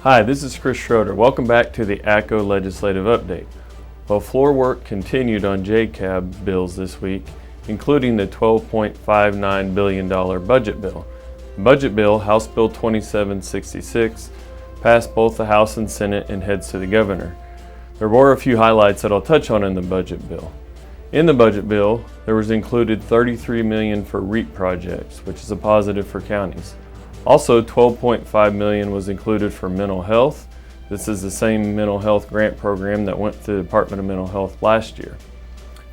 Hi, this is Chris Schroeder. Welcome back to the ACCO Legislative Update. Well, floor work continued on JCAB bills this week, including the $12.59 billion budget bill. The budget bill, House Bill 2766, passed both the House and Senate and heads to the governor. There were a few highlights that I'll touch on in the budget bill. In the budget bill, there was included $33 million for REAP projects, which is a positive for counties. Also, $12.5 million was included for mental health. This is the same mental health grant program that went to the Department of Mental Health last year.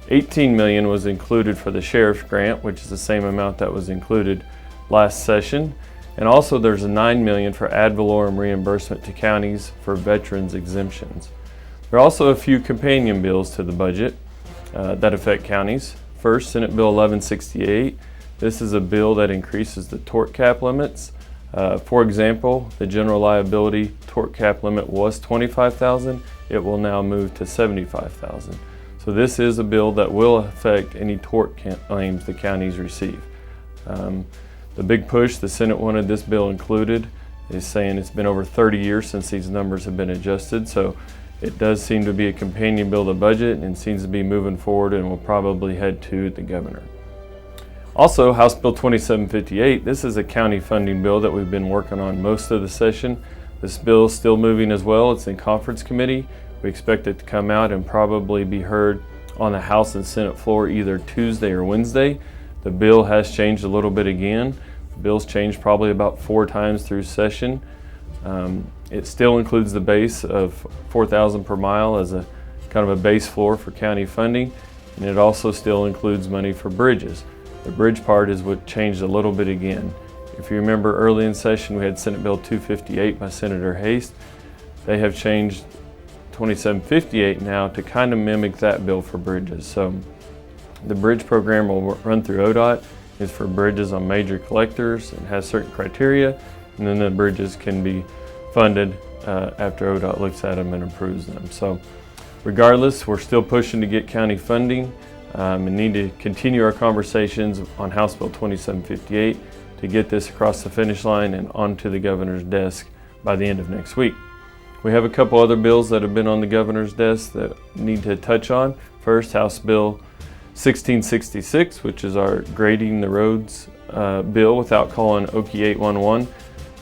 $18 million was included for the sheriff's grant, which is the same amount that was included last session. And also there's a $9 million for ad valorem reimbursement to counties for veterans exemptions. There are also a few companion bills to the budget that affect counties. First, Senate Bill 1168. This is a bill that increases the tort cap limits. For example, the general liability tort cap limit was $25,000. It will now move to $75,000. So this is a bill that will affect any tort claims the counties receive. The big push the Senate wanted this bill included is saying it's been over 30 years since these numbers have been adjusted. So it does seem to be a companion bill to budget and seems to be moving forward and will probably head to the governor. Also, House Bill 2758, this is a county funding bill that we've been working on most of the session. This bill is still moving as well. It's in conference committee. We expect it to come out and probably be heard on the House and Senate floor either Tuesday or Wednesday. The bill has changed a little bit again. The bill's changed probably about 4 times through session. It still includes the base of $4,000 per mile as a kind of a base floor for county funding, and it also still includes money for bridges. The bridge part is what changed a little bit again. If you remember early in session, we had Senate Bill 258 by Senator Haste. They have changed 2758 now to kind of mimic that bill for bridges. So the bridge program will run through ODOT. It's for bridges on major collectors. It has certain criteria, and then the bridges can be funded after ODOT looks at them and approves them. So regardless, we're still pushing to get county funding. And need to continue our conversations on House Bill 2758 to get this across the finish line and onto the governor's desk by the end of next week. We have a couple other bills that have been on the governor's desk that need to touch on. First, House Bill 1666, which is our grading the roads bill without calling Okie 811.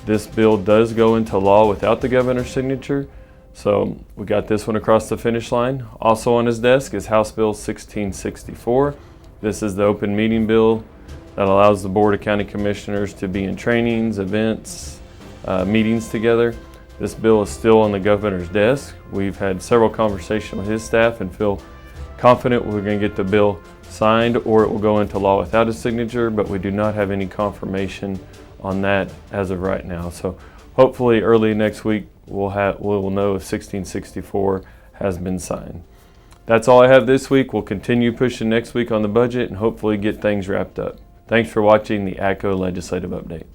This bill does go into law without the governor's signature. So we got this one across the finish line. Also on his desk is House Bill 1664. This is the open meeting bill that allows the Board of County Commissioners to be in trainings, events, meetings together. This bill is still on the governor's desk. We've had several conversations with his staff and feel confident we're going to get the bill signed or it will go into law without a signature, but we do not have any confirmation on that as of right now. So hopefully early next week we'll know if 1664 has been signed. That's all I have this week. We'll continue pushing next week on the budget and hopefully get things wrapped up. Thanks for watching the ACCO Legislative Update.